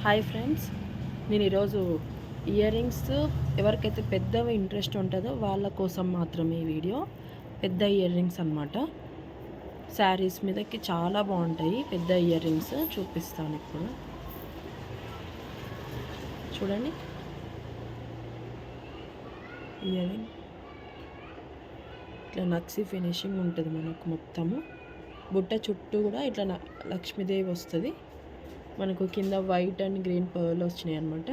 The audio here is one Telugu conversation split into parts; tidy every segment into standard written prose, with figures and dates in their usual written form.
హాయ్ ఫ్రెండ్స్, నేను ఈరోజు ఇయర్ రింగ్స్ ఎవరికైతే పెద్దవి ఇంట్రెస్ట్ ఉంటుందో వాళ్ళ కోసం మాత్రమే ఈ వీడియో. పెద్ద ఇయర్ రింగ్స్ అనమాట. శారీస్ మీదకి చాలా బాగుంటాయి. పెద్ద ఇయర్ రింగ్స్ చూపిస్తాను ఇప్పుడు. చూడండి, ఇయర్ రింగ్ ఇట్లా నక్సీ ఫినిషింగ్ ఉంటుంది మనకు. మొత్తము బుట్ట చుట్టూ కూడా ఇట్లా లక్ష్మీదేవి వస్తుంది మనకు. కింద వైట్ అండ్ గ్రీన్ పర్ల్ వచ్చినాయి అనమాట.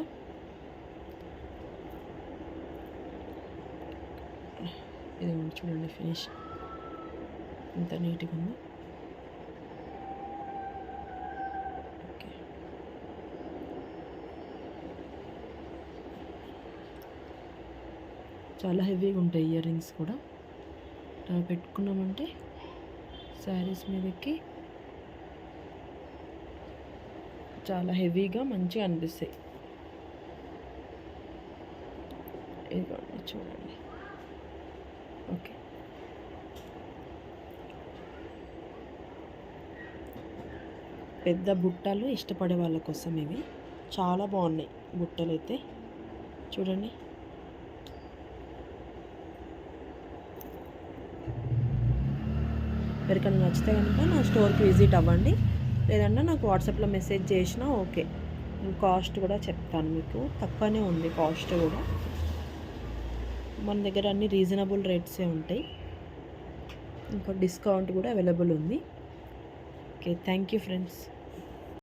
ఇది చూడండి, ఫినిష్ ఎంత నీట్గా ఉందో. ఓకే, చాలా హెవీగా ఉంటాయి ఇయర్ రింగ్స్ కూడా. ఇలా పెట్టుకున్నామంటే శారీస్ మీదకి చాలా హెవీగా మంచిగా అనిపిస్తాయి. ఇదిగోండి చూడండి. ఓకే, పెద్ద బుట్టలు ఇష్టపడే వాళ్ళ కోసం ఇవి చాలా బాగున్నాయి. బుట్టలు అయితే చూడండి. ఎవరికైనా నచ్చితే కనుక నా స్టోర్కి విజిట్ అవ్వండి, లేదన్నా నాకు వాట్సాప్లో మెసేజ్ చేసినా ఓకే. కాస్ట్ కూడా చెప్తాను మీకు. తక్కువనే ఉంది కాస్ట్ కూడా. మన దగ్గర అన్ని రీజనబుల్ రేట్సే ఉంటాయి. ఇంకా డిస్కౌంట్ కూడా అవైలబుల్ ఉంది. Okay, thank you friends.